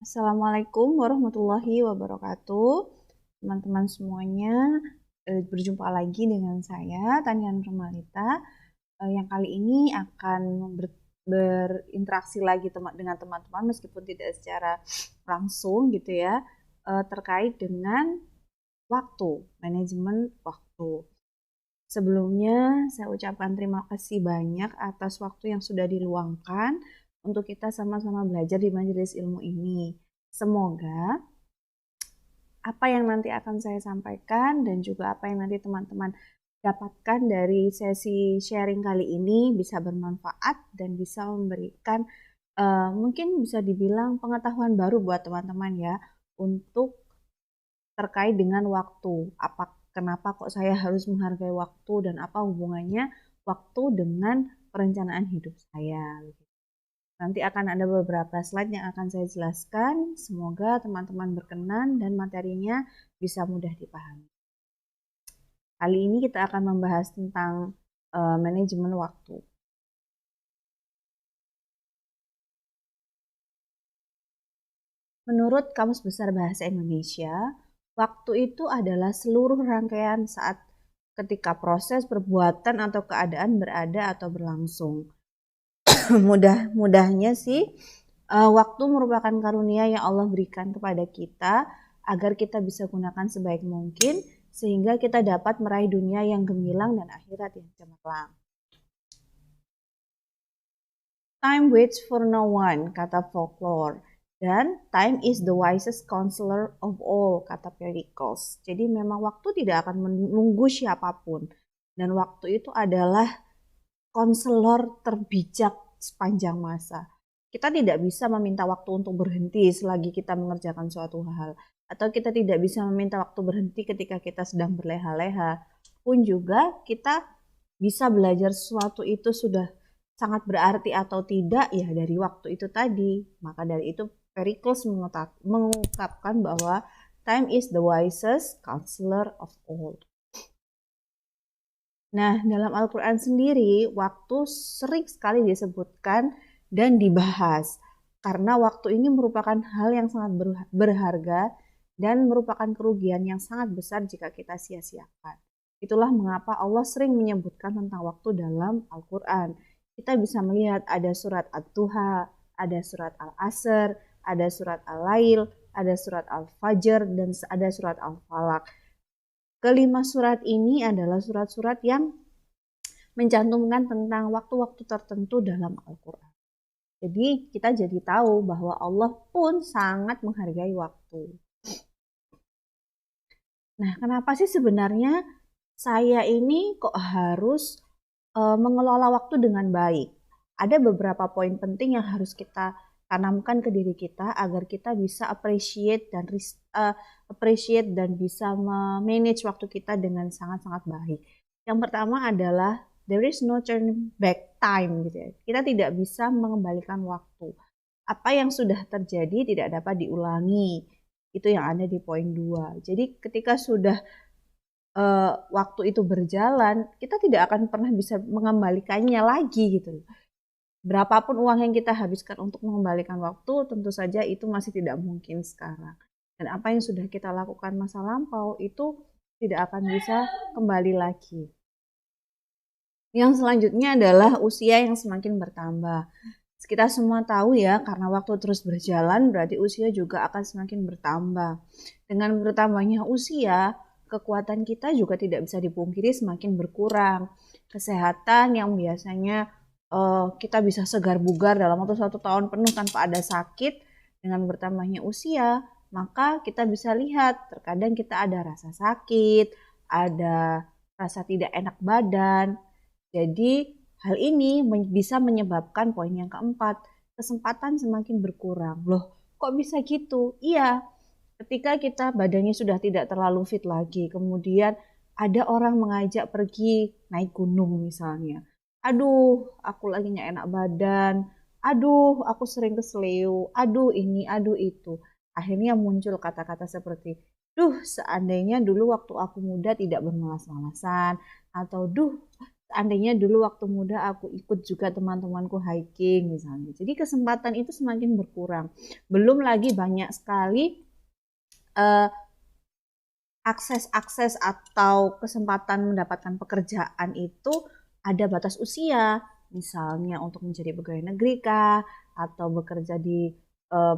Assalamualaikum warahmatullahi wabarakatuh. Teman-teman semuanya, berjumpa lagi dengan saya, Tania Nurmalita, yang kali ini akan berinteraksi lagi dengan teman-teman meskipun tidak secara langsung gitu ya, terkait dengan waktu, manajemen waktu. Sebelumnya, saya ucapkan terima kasih banyak atas waktu yang sudah diluangkan untuk kita sama-sama belajar di majelis ilmu ini. Semoga apa yang nanti akan saya sampaikan dan juga apa yang nanti teman-teman dapatkan dari sesi sharing kali ini bisa bermanfaat dan bisa memberikan mungkin bisa dibilang pengetahuan baru buat teman-teman ya untuk terkait dengan waktu. Kenapa kok saya harus menghargai waktu dan apa hubungannya waktu dengan perencanaan hidup saya. Nanti akan ada beberapa slide yang akan saya jelaskan. Semoga teman-teman berkenan dan materinya bisa mudah dipahami. Kali ini kita akan membahas tentang manajemen waktu. Menurut Kamus Besar Bahasa Indonesia, waktu itu adalah seluruh rangkaian saat ketika proses perbuatan atau keadaan berada atau berlangsung. Mudah-mudahnya sih, waktu merupakan karunia yang Allah berikan kepada kita agar kita bisa gunakan sebaik mungkin sehingga kita dapat meraih dunia yang gemilang dan akhirat yang cemerlang. Time waits for no one, kata folklore. Dan time is the wisest counselor of all, kata Pericles. Jadi memang waktu tidak akan menunggu siapapun. Dan waktu itu adalah konselor terbijak sepanjang masa. Kita tidak bisa meminta waktu untuk berhenti selagi kita mengerjakan suatu hal. Atau kita tidak bisa meminta waktu berhenti ketika kita sedang berleha-leha. Pun juga kita bisa belajar sesuatu itu sudah sangat berarti atau tidak ya dari waktu itu tadi. Maka dari itu Pericles mengungkapkan bahwa time is the wisest counselor of all. Nah, dalam Al-Quran sendiri, waktu sering sekali disebutkan dan dibahas. Karena waktu ini merupakan hal yang sangat berharga dan merupakan kerugian yang sangat besar jika kita sia-siakan. Itulah mengapa Allah sering menyebutkan tentang waktu dalam Al-Quran. Kita bisa melihat ada surat At-Tuha, ada surat Al-Asr, ada surat Al-Lail, ada surat Al-Fajr, dan ada surat Al-Falaq. Kelima surat ini adalah surat-surat yang mencantumkan tentang waktu-waktu tertentu dalam Al-Quran. Jadi kita jadi tahu bahwa Allah pun sangat menghargai waktu. Nah, kenapa sih sebenarnya saya ini kok harus mengelola waktu dengan baik? Ada beberapa poin penting yang harus kita tanamkan ke diri kita agar kita bisa appreciate dan bisa manage waktu kita dengan sangat-sangat baik. Yang pertama adalah there is no turn back time gitu ya. Kita tidak bisa mengembalikan waktu. Apa yang sudah terjadi tidak dapat diulangi. Itu yang ada di poin 2. Jadi ketika sudah waktu itu berjalan, kita tidak akan pernah bisa mengembalikannya lagi gitu. Berapapun uang yang kita habiskan untuk mengembalikan waktu, tentu saja itu masih tidak mungkin sekarang. Dan apa yang sudah kita lakukan masa lampau itu tidak akan bisa kembali lagi. Yang selanjutnya adalah usia yang semakin bertambah. Kita semua tahu ya, karena waktu terus berjalan berarti usia juga akan semakin bertambah. Dengan bertambahnya usia, kekuatan kita juga tidak bisa dipungkiri semakin berkurang. Kesehatan yang biasanya kita bisa segar bugar dalam waktu 1 tahun penuh tanpa ada sakit, dengan bertambahnya usia, maka kita bisa lihat terkadang kita ada rasa sakit, ada rasa tidak enak badan. Jadi hal ini bisa menyebabkan poin yang keempat, kesempatan semakin berkurang. Loh, kok bisa gitu? Iya, ketika kita badannya sudah tidak terlalu fit lagi, kemudian ada orang mengajak pergi naik gunung misalnya. Aduh, aku lagi gak enak badan. Aduh, aku sering keseleo. Aduh ini, aduh itu. Akhirnya muncul kata-kata seperti, duh seandainya dulu waktu aku muda tidak bermalas-malasan. Atau duh Seandainya dulu waktu muda aku ikut juga teman-temanku hiking misalnya. Jadi kesempatan itu semakin berkurang. Belum lagi banyak sekali akses-akses atau kesempatan mendapatkan pekerjaan itu ada batas usia. Misalnya untuk menjadi pegawai negeri kah, atau bekerja di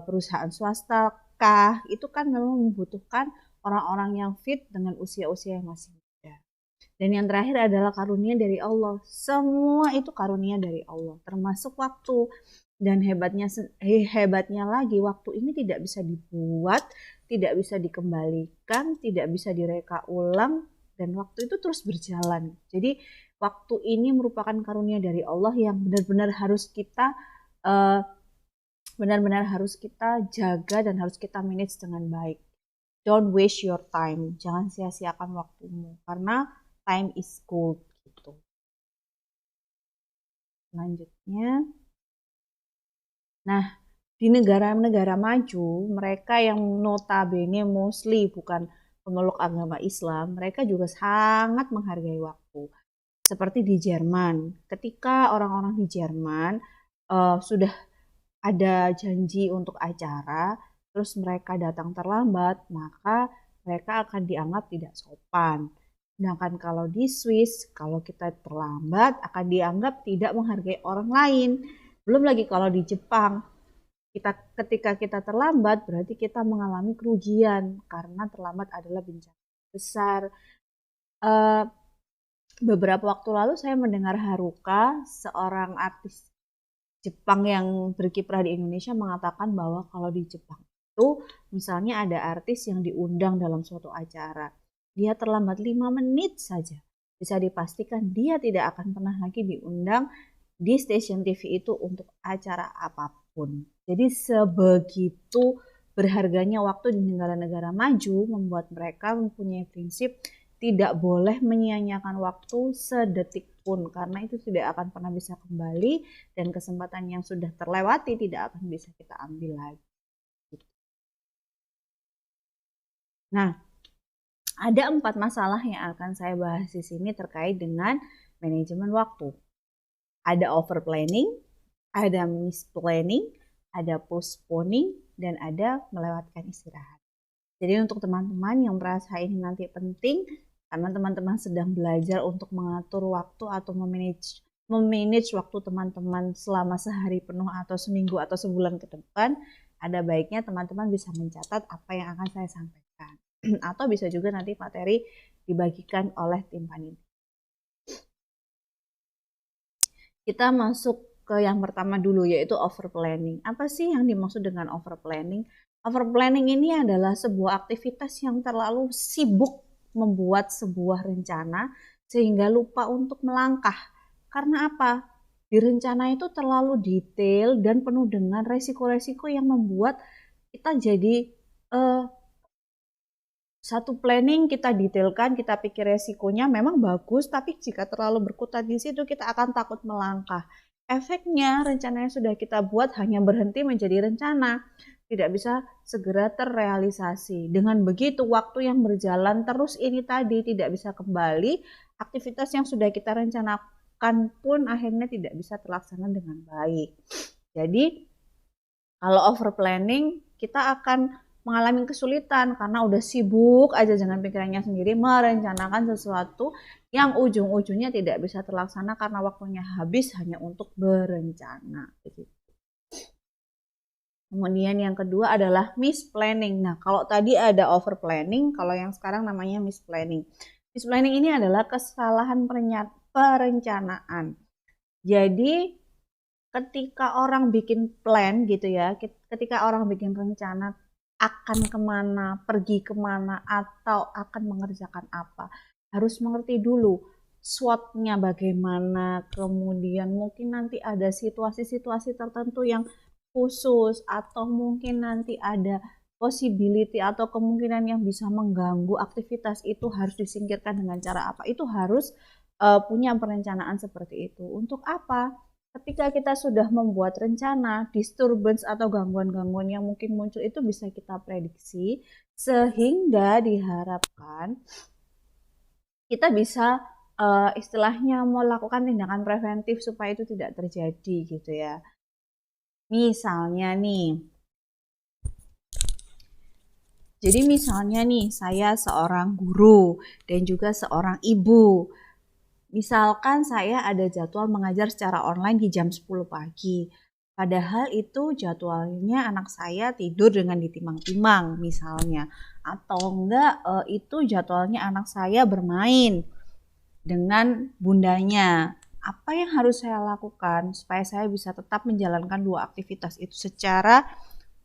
perusahaan swasta kah, itu kan memang membutuhkan orang-orang yang fit dengan usia-usia yang masih muda. Dan yang terakhir adalah karunia dari Allah. Semua itu karunia dari Allah, termasuk waktu. Dan hebatnya lagi, waktu ini tidak bisa dibuat, tidak bisa dikembalikan, tidak bisa direka ulang, dan waktu itu terus berjalan. Jadi waktu ini merupakan karunia dari Allah yang benar-benar harus kita jaga dan harus kita manage dengan baik. Don't waste your time. Jangan sia-siakan waktumu karena time is gold gitu. Selanjutnya, nah di negara-negara maju, mereka yang notabene mostly bukan pemeluk agama Islam, mereka juga sangat menghargai waktu. Seperti di Jerman, ketika orang-orang di Jerman sudah ada janji untuk acara, terus mereka datang terlambat, maka mereka akan dianggap tidak sopan. Sedangkan kalau di Swiss, kalau kita terlambat akan dianggap tidak menghargai orang lain. Belum lagi kalau di Jepang, ketika kita terlambat berarti kita mengalami kerugian karena terlambat adalah bencana besar. Beberapa waktu lalu saya mendengar Haruka, seorang artis Jepang yang berkiprah di Indonesia, mengatakan bahwa kalau di Jepang itu misalnya ada artis yang diundang dalam suatu acara, dia terlambat 5 menit saja, bisa dipastikan dia tidak akan pernah lagi diundang di stasiun TV itu untuk acara apapun. Jadi sebegitu berharganya waktu di negara-negara maju, membuat mereka mempunyai prinsip tidak boleh menyia-nyiakan waktu sedetik pun, karena itu tidak akan pernah bisa kembali dan kesempatan yang sudah terlewati tidak akan bisa kita ambil lagi. Nah, ada 4 masalah yang akan saya bahas di sini terkait dengan manajemen waktu. Ada over planning, ada miss planning, ada postponing, dan ada melewatkan istirahat. Jadi untuk teman-teman yang merasa ini nanti penting, karena teman-teman sedang belajar untuk mengatur waktu atau memanage waktu teman-teman selama sehari penuh atau seminggu atau sebulan ke depan, ada baiknya teman-teman bisa mencatat apa yang akan saya sampaikan. Atau bisa juga nanti materi dibagikan oleh tim panitia. Kita masuk ke yang pertama dulu, yaitu over planning. Apa sih yang dimaksud dengan over planning? Over planning ini adalah sebuah aktivitas yang terlalu sibuk membuat sebuah rencana sehingga lupa untuk melangkah. Karena apa? Di rencana itu terlalu detail dan penuh dengan resiko-resiko yang membuat kita jadi satu planning kita detailkan, kita pikir resikonya memang bagus, tapi jika terlalu berkutat di situ kita akan takut melangkah. Efeknya rencana yang sudah kita buat hanya berhenti menjadi rencana, tidak bisa segera terrealisasi. Dengan begitu waktu yang berjalan terus ini tadi tidak bisa kembali, aktivitas yang sudah kita rencanakan pun akhirnya tidak bisa terlaksana dengan baik. Jadi kalau over planning kita akan mengalami kesulitan karena udah sibuk aja dengan pikirannya sendiri merencanakan sesuatu yang ujung-ujungnya tidak bisa terlaksana karena waktunya habis hanya untuk berencana. Kemudian yang kedua adalah misplanning. Nah, kalau tadi ada over planning, kalau yang sekarang namanya misplanning. Misplanning ini adalah kesalahan perencanaan. Jadi ketika orang bikin plan gitu ya, ketika orang bikin rencana akan kemana, pergi kemana, atau akan mengerjakan apa, harus mengerti dulu SWOT-nya bagaimana, kemudian mungkin nanti ada situasi-situasi tertentu yang khusus, atau mungkin nanti ada possibility atau kemungkinan yang bisa mengganggu aktivitas itu harus disingkirkan dengan cara apa. Itu harus punya perencanaan seperti itu. Untuk apa? Ketika kita sudah membuat rencana, disturbance atau gangguan-gangguan yang mungkin muncul itu bisa kita prediksi, sehingga diharapkan kita bisa istilahnya melakukan tindakan preventif supaya itu tidak terjadi gitu ya. Misalnya nih, jadi misalnya nih, saya seorang guru dan juga seorang ibu. Misalkan saya ada jadwal mengajar secara online di jam 10 pagi. Padahal itu jadwalnya anak saya tidur dengan ditimang-timang misalnya. Atau enggak itu jadwalnya anak saya bermain dengan bundanya. Apa yang harus saya lakukan supaya saya bisa tetap menjalankan dua aktivitas itu secara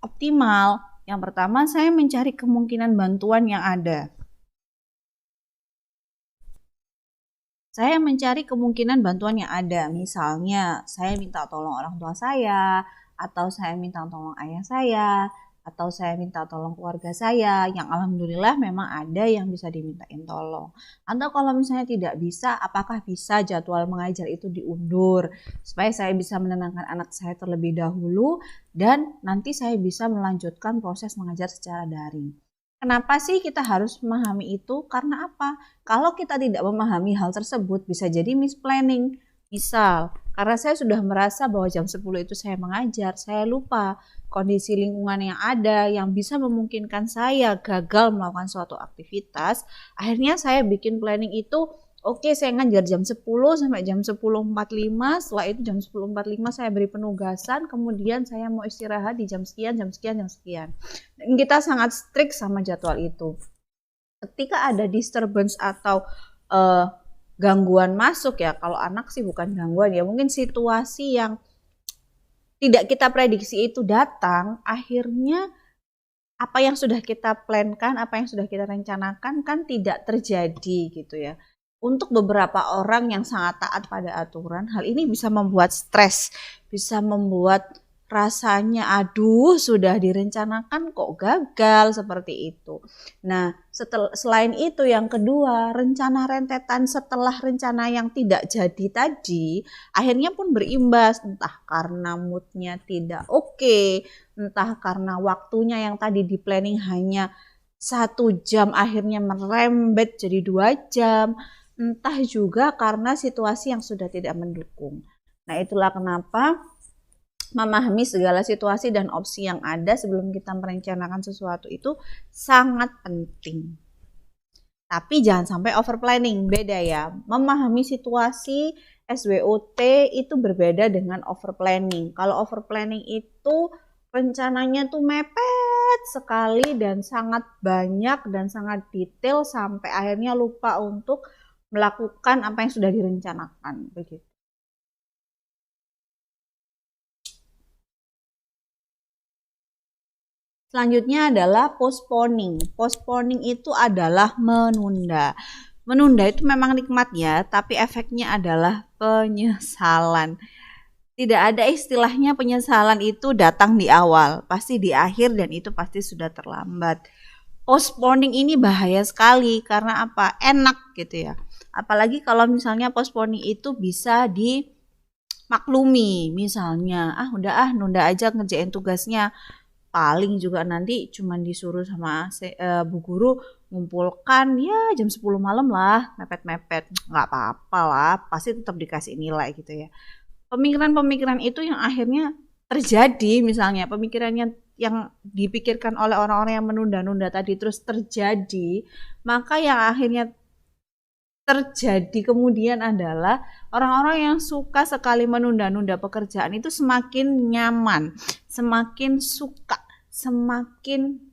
optimal? Yang pertama, saya mencari kemungkinan bantuan yang ada. Saya mencari kemungkinan bantuan yang ada. Misalnya, saya minta tolong orang tua saya, atau saya minta tolong ayah saya, atau saya minta tolong keluarga saya, yang alhamdulillah memang ada yang bisa dimintain tolong. Atau kalau misalnya tidak bisa, apakah bisa jadwal mengajar itu diundur, supaya saya bisa menenangkan anak saya terlebih dahulu, dan nanti saya bisa melanjutkan proses mengajar secara daring. Kenapa sih kita harus memahami itu? Karena apa? Kalau kita tidak memahami hal tersebut, bisa jadi misplanning. Misal, karena saya sudah merasa bahwa jam 10 itu saya mengajar, saya lupa kondisi lingkungan yang ada yang bisa memungkinkan saya gagal melakukan suatu aktivitas. Akhirnya saya bikin planning itu, oke, saya ngajar jam 10 sampai jam 10.45, setelah itu jam 10.45 saya beri penugasan, kemudian saya mau istirahat di jam sekian, jam sekian, jam sekian. Dan kita sangat strict sama jadwal itu. Ketika ada disturbance atau gangguan masuk ya, kalau anak sih bukan gangguan ya, mungkin situasi yang tidak kita prediksi itu datang, akhirnya apa yang sudah kita plankan, apa yang sudah kita rencanakan kan tidak terjadi gitu ya. Untuk beberapa orang yang sangat taat pada aturan, hal ini bisa membuat stres, bisa membuat rasanya aduh sudah direncanakan kok gagal seperti itu. Nah, selain itu yang kedua, rencana rentetan setelah rencana yang tidak jadi tadi akhirnya pun berimbas, entah karena moodnya tidak oke, entah karena waktunya yang tadi di planning hanya 1 jam akhirnya merembet jadi 2 jam, entah juga karena situasi yang sudah tidak mendukung. Nah, itulah kenapa memahami segala situasi dan opsi yang ada sebelum kita merencanakan sesuatu itu sangat penting. Tapi jangan sampai over planning, beda ya. Memahami situasi SWOT itu berbeda dengan over planning. Kalau over planning itu rencananya tuh mepet sekali dan sangat banyak dan sangat detail sampai akhirnya lupa untuk melakukan apa yang sudah direncanakan begitu. Selanjutnya adalah postponing. Postponing itu adalah menunda. Menunda itu memang nikmat ya, tapi efeknya adalah penyesalan. Tidak ada istilahnya penyesalan itu datang di awal, pasti di akhir dan itu pasti sudah terlambat. Postponing ini bahaya sekali karena apa? Enak gitu ya. Apalagi kalau misalnya postponing itu bisa dimaklumi. Misalnya, udah nunda aja ngerjain tugasnya. Paling juga nanti cuman disuruh sama bu guru ngumpulkan ya jam 10 malam lah, mepet-mepet, nggak apa-apa lah, pasti tetap dikasih nilai gitu ya. Pemikiran-pemikiran itu yang akhirnya terjadi, misalnya pemikirannya yang dipikirkan oleh orang-orang yang menunda-nunda tadi terus terjadi, maka yang akhirnya terjadi kemudian adalah orang-orang yang suka sekali menunda-nunda pekerjaan itu semakin nyaman, semakin suka, semakin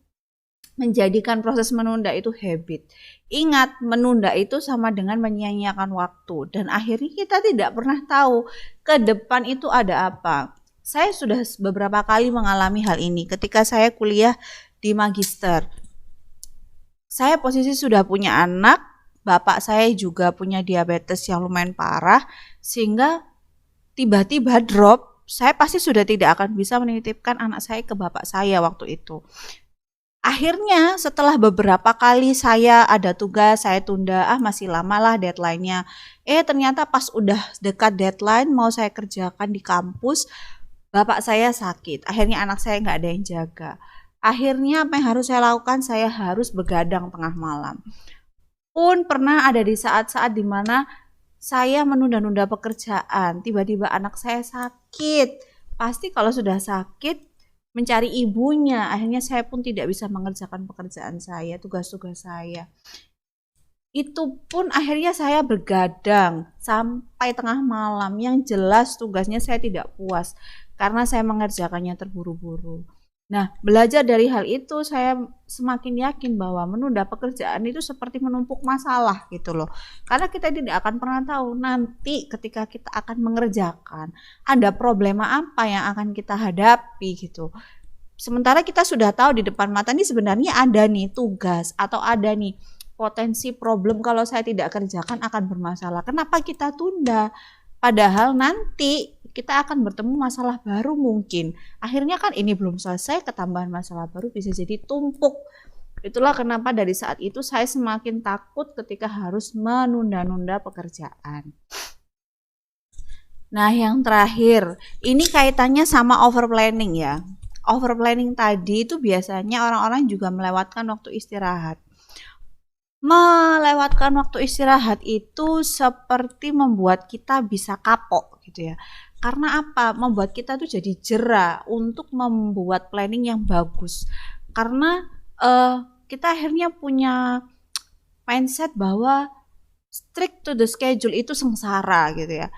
menjadikan proses menunda itu habit. Ingat, menunda itu sama dengan menyia-nyiakan waktu dan akhirnya kita tidak pernah tahu ke depan itu ada apa. Saya sudah beberapa kali mengalami hal ini ketika saya kuliah di magister. Saya posisi sudah punya anak, bapak saya juga punya diabetes yang lumayan parah, sehingga tiba-tiba drop. Saya pasti sudah tidak akan bisa menitipkan anak saya ke bapak saya waktu itu. Akhirnya setelah beberapa kali saya ada tugas, saya tunda, masih lama lah deadline-nya. Ternyata pas udah dekat deadline mau saya kerjakan di kampus, bapak saya sakit. Akhirnya anak saya nggak ada yang jaga. Akhirnya apa yang harus saya lakukan? Saya harus begadang tengah malam. Pun pernah ada di saat-saat dimana saya menunda-nunda pekerjaan, tiba-tiba anak saya sakit. Pasti kalau sudah sakit mencari ibunya, akhirnya saya pun tidak bisa mengerjakan pekerjaan saya, tugas-tugas saya. Itu pun akhirnya saya bergadang sampai tengah malam, yang jelas tugasnya saya tidak puas karena saya mengerjakannya terburu-buru. Nah, belajar dari hal itu saya semakin yakin bahwa menunda pekerjaan itu seperti menumpuk masalah gitu loh. Karena kita tidak akan pernah tahu nanti ketika kita akan mengerjakan ada problema apa yang akan kita hadapi gitu. Sementara kita sudah tahu di depan mata nih sebenarnya ada nih tugas atau ada nih potensi problem kalau saya tidak kerjakan akan bermasalah. Kenapa kita tunda? Padahal nanti kita akan bertemu masalah baru mungkin. Akhirnya kan ini belum selesai, ketambahan masalah baru bisa jadi tumpuk. Itulah kenapa dari saat itu saya semakin takut ketika harus menunda-nunda pekerjaan. Nah, yang terakhir, ini kaitannya sama over planning ya. Over planning tadi itu biasanya orang-orang juga melewatkan waktu istirahat. Melewatkan waktu istirahat itu seperti membuat kita bisa kapok gitu ya. Karena apa? Membuat kita tuh jadi jera untuk membuat planning yang bagus. Karena kita akhirnya punya mindset bahwa strict to the schedule itu sengsara gitu ya.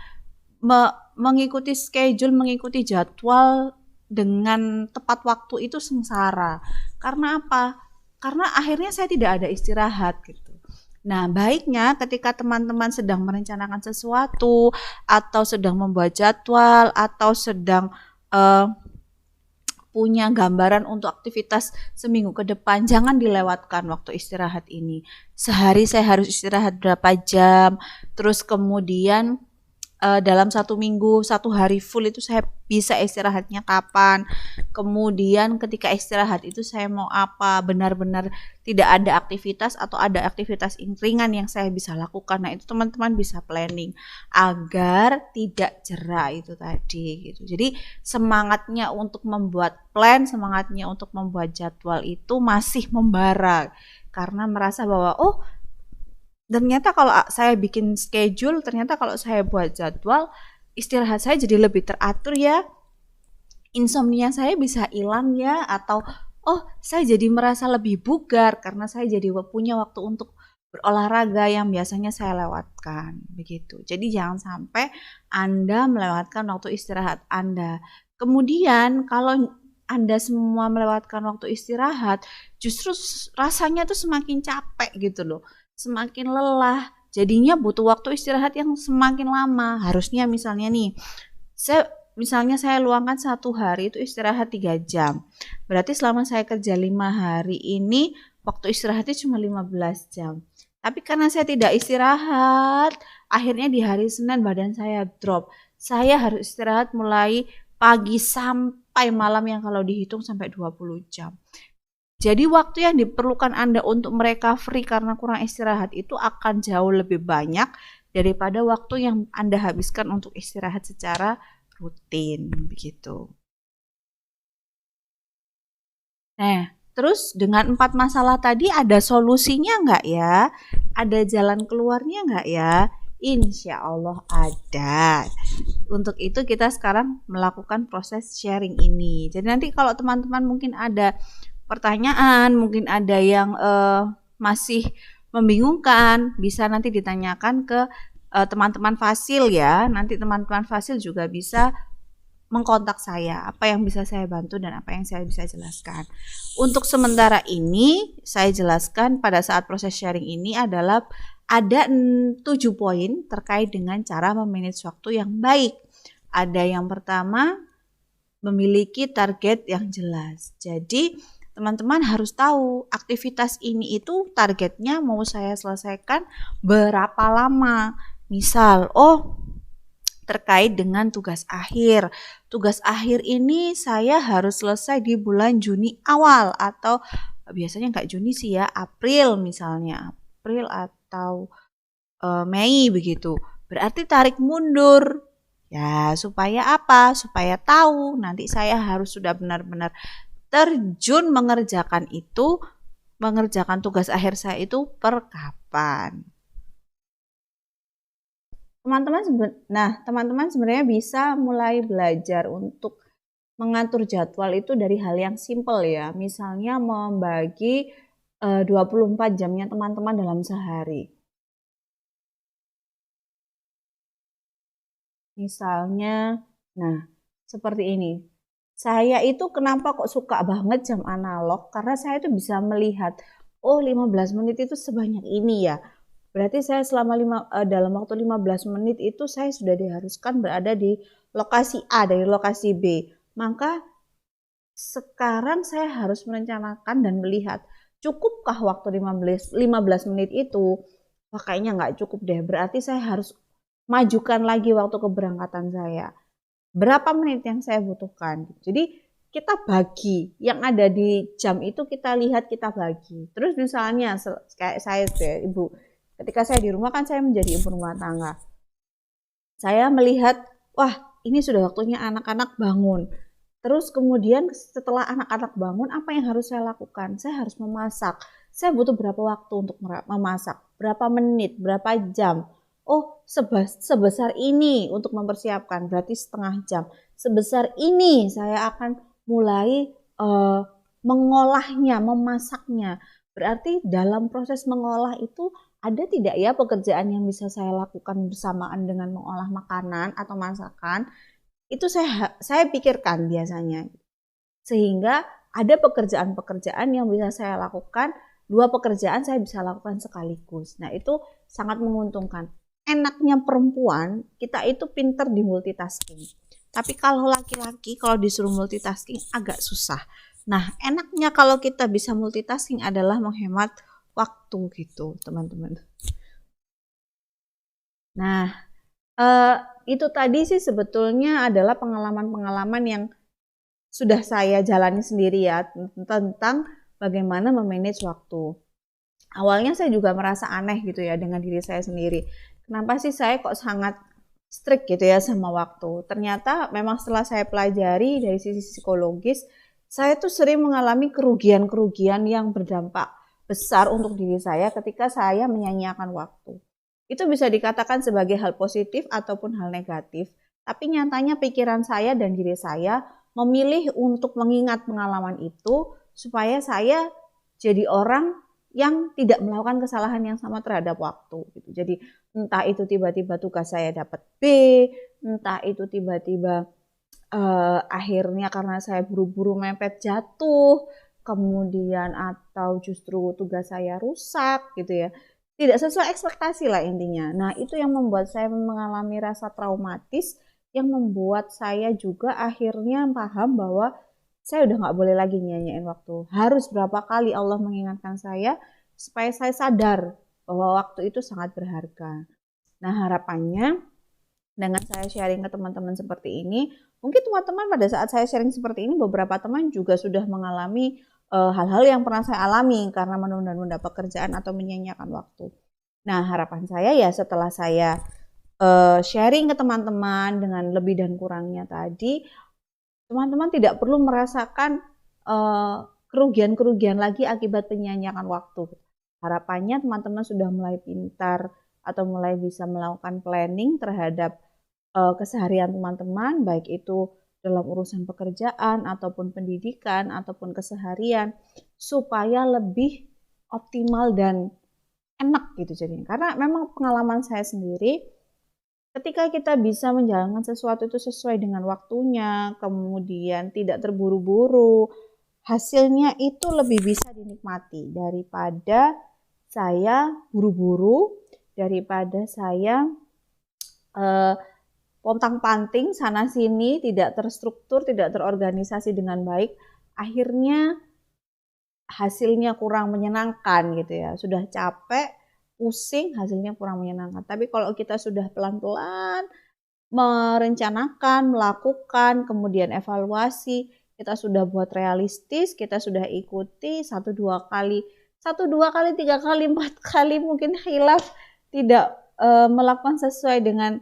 Mengikuti schedule, mengikuti jadwal dengan tepat waktu itu sengsara. Karena apa? Karena akhirnya saya tidak ada istirahat gitu. Nah, baiknya ketika teman-teman sedang merencanakan sesuatu atau sedang membuat jadwal atau sedang punya gambaran untuk aktivitas seminggu ke depan, jangan dilewatkan waktu istirahat ini. Sehari saya harus istirahat berapa jam, terus kemudian dalam 1 minggu, 1 hari full itu saya bisa istirahatnya kapan. Kemudian ketika istirahat itu saya mau apa, benar-benar tidak ada aktivitas atau ada aktivitas ringan yang saya bisa lakukan. Nah, itu teman-teman bisa planning agar tidak jera itu tadi gitu. Jadi semangatnya untuk membuat plan, semangatnya untuk membuat jadwal itu masih membara karena merasa bahwa ternyata kalau saya bikin schedule, ternyata kalau saya buat jadwal, istirahat saya jadi lebih teratur ya. Insomnia saya bisa hilang ya, atau saya jadi merasa lebih bugar karena saya jadi punya waktu untuk berolahraga yang biasanya saya lewatkan, begitu. Jadi jangan sampai Anda melewatkan waktu istirahat Anda. Kemudian kalau Anda semua melewatkan waktu istirahat, justru rasanya tuh semakin capek gitu loh. Semakin lelah, jadinya butuh waktu istirahat yang semakin lama. Harusnya misalnya nih, saya luangkan 1 hari itu istirahat 3 jam. Berarti selama saya kerja 5 hari ini, waktu istirahatnya cuma 15 jam. Tapi karena saya tidak istirahat, akhirnya di hari Senin badan saya drop. Saya harus istirahat mulai pagi sampai malam yang kalau dihitung sampai 20 jam. Jadi waktu yang diperlukan Anda untuk recovery karena kurang istirahat itu akan jauh lebih banyak daripada waktu yang Anda habiskan untuk istirahat secara rutin, begitu. Nah, terus dengan 4 masalah tadi ada solusinya nggak ya? Ada jalan keluarnya nggak ya? Insya Allah ada. Untuk itu kita sekarang melakukan proses sharing ini. Jadi nanti kalau teman-teman mungkin ada pertanyaan, mungkin ada yang masih membingungkan, bisa nanti ditanyakan ke teman-teman Fasil ya. Nanti teman-teman Fasil juga bisa mengkontak saya, apa yang bisa saya bantu dan apa yang saya bisa jelaskan. Untuk sementara ini saya jelaskan pada saat proses sharing ini adalah ada 7 poin terkait dengan cara memanage waktu yang baik. Ada yang pertama, memiliki target yang jelas. Jadi teman-teman harus tahu aktivitas ini itu targetnya mau saya selesaikan berapa lama. Misal, terkait dengan tugas akhir. Tugas akhir ini saya harus selesai di bulan Juni awal atau biasanya nggak Juni sih ya, April misalnya. April atau Mei begitu. Berarti tarik mundur. Ya, supaya apa? Supaya tahu nanti saya harus sudah benar-benar terjun mengerjakan tugas akhir saya itu per kapan. teman-teman sebenarnya bisa mulai belajar untuk mengatur jadwal itu dari hal yang simpel ya. Misalnya membagi 24 jamnya teman-teman dalam sehari. Misalnya, nah seperti ini. Saya itu kenapa kok suka banget jam analog? Karena saya itu bisa melihat, oh 15 menit itu sebanyak ini ya. Berarti saya dalam waktu 15 menit itu saya sudah diharuskan berada di lokasi A dari lokasi B. Maka sekarang saya harus merencanakan dan melihat, cukupkah waktu 15 menit itu? Wah kayaknya nggak cukup deh, berarti saya harus majukan lagi waktu keberangkatan saya. Berapa menit yang saya butuhkan? Jadi kita bagi, yang ada di jam itu kita lihat, kita bagi. Terus misalnya kayak saya deh, Ibu, ketika saya di rumah kan saya menjadi ibu rumah tangga. Saya melihat, wah ini sudah waktunya anak-anak bangun. Terus kemudian setelah anak-anak bangun, apa yang harus saya lakukan? Saya harus memasak. Saya butuh berapa waktu untuk memasak? Berapa menit? Berapa jam? Oh, sebesar ini untuk mempersiapkan, berarti setengah jam. Sebesar ini saya akan mulai mengolahnya, memasaknya. Berarti dalam proses mengolah itu ada tidak ya pekerjaan yang bisa saya lakukan bersamaan dengan mengolah makanan atau masakan? Itu saya pikirkan biasanya. Sehingga ada pekerjaan-pekerjaan yang bisa saya lakukan, 2 pekerjaan saya bisa lakukan sekaligus. Nah, itu sangat menguntungkan. Enaknya perempuan, kita itu pinter di multitasking. Tapi kalau laki-laki, kalau disuruh multitasking agak susah. Nah, enaknya kalau kita bisa multitasking adalah menghemat waktu gitu, teman-teman. Nah, itu tadi sih sebetulnya adalah pengalaman-pengalaman yang sudah saya jalani sendiri ya, tentang bagaimana memanage waktu. Awalnya saya juga merasa aneh gitu ya dengan diri saya sendiri. Kenapa sih saya kok sangat strict gitu ya sama waktu? Ternyata memang setelah saya pelajari dari sisi psikologis, saya tuh sering mengalami kerugian-kerugian yang berdampak besar untuk diri saya ketika saya menyanyiakan waktu. Itu bisa dikatakan sebagai hal positif ataupun hal negatif, tapi nyatanya pikiran saya dan diri saya memilih untuk mengingat pengalaman itu supaya saya jadi orang yang tidak melakukan kesalahan yang sama terhadap waktu gitu. Jadi entah itu tiba-tiba tugas saya dapat B, entah itu tiba-tiba akhirnya karena saya buru-buru mepet jatuh, kemudian atau justru tugas saya rusak gitu ya. Tidak sesuai ekspektasi lah intinya. Nah, itu yang membuat saya mengalami rasa traumatis yang membuat saya juga akhirnya paham bahwa saya udah nggak boleh lagi nyanyiin waktu. Harus berapa kali Allah mengingatkan saya supaya saya sadar bahwa waktu itu sangat berharga. Nah, harapannya dengan saya sharing ke teman-teman seperti ini, mungkin teman-teman pada saat saya sharing seperti ini, beberapa teman juga sudah mengalami hal-hal yang pernah saya alami karena menunda-nunda pekerjaan atau menyanyiakan waktu. Nah, harapan saya ya setelah saya sharing ke teman-teman dengan lebih dan kurangnya tadi, teman-teman tidak perlu merasakan kerugian-kerugian lagi akibat penyanyiakan waktu. Harapannya teman-teman sudah mulai pintar atau mulai bisa melakukan planning terhadap keseharian teman-teman, baik itu dalam urusan pekerjaan ataupun pendidikan ataupun keseharian, supaya lebih optimal dan enak gitu jadinya. Karena memang pengalaman saya sendiri, ketika kita bisa menjalankan sesuatu itu sesuai dengan waktunya, kemudian tidak terburu-buru, hasilnya itu lebih bisa dinikmati daripada saya buru-buru, daripada saya pontang-panting sana sini, tidak terstruktur, tidak terorganisasi dengan baik, akhirnya hasilnya kurang menyenangkan gitu ya. Sudah capek, pusing, hasilnya kurang menyenangkan. Tapi kalau kita sudah pelan-pelan merencanakan, melakukan, kemudian evaluasi, kita sudah buat realistis, kita sudah ikuti 1, 2 kali, 3 kali, 4 kali mungkin khilaf, tidak melakukan sesuai dengan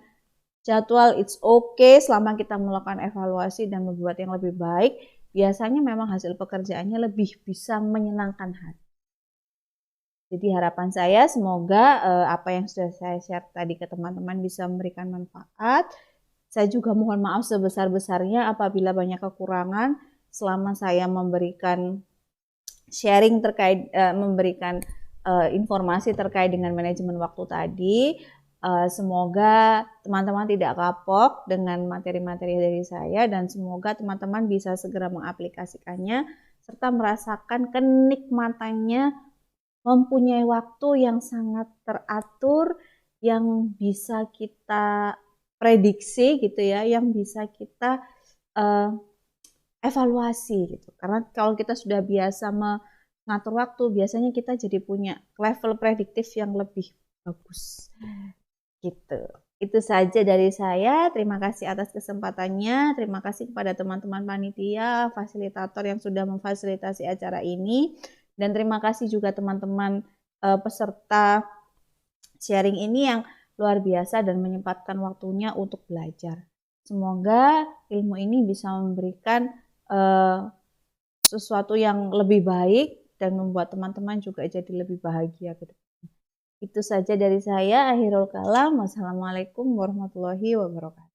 jadwal, it's okay selama kita melakukan evaluasi dan membuat yang lebih baik, biasanya memang hasil pekerjaannya lebih bisa menyenangkan hati. Jadi harapan saya semoga apa yang sudah saya share tadi ke teman-teman bisa memberikan manfaat. Saya juga mohon maaf sebesar-besarnya apabila banyak kekurangan selama saya memberikan sharing terkait memberikan informasi terkait dengan manajemen waktu tadi. Semoga teman-teman tidak kapok dengan materi-materi dari saya dan semoga teman-teman bisa segera mengaplikasikannya serta merasakan kenikmatannya mempunyai waktu yang sangat teratur, yang bisa kita prediksi gitu ya, yang bisa kita evaluasi gitu. Karena kalau kita sudah biasa mengatur waktu, biasanya kita jadi punya level prediktif yang lebih bagus gitu. Itu saja dari saya. Terima kasih atas kesempatannya. Terima kasih kepada teman-teman panitia, fasilitator yang sudah memfasilitasi acara ini. Dan terima kasih juga teman-teman peserta sharing ini yang luar biasa dan menyempatkan waktunya untuk belajar. Semoga ilmu ini bisa memberikan sesuatu yang lebih baik dan membuat teman-teman juga jadi lebih bahagia gitu. Itu saja dari saya. Akhirul kalam. Wassalamualaikum warahmatullahi wabarakatuh.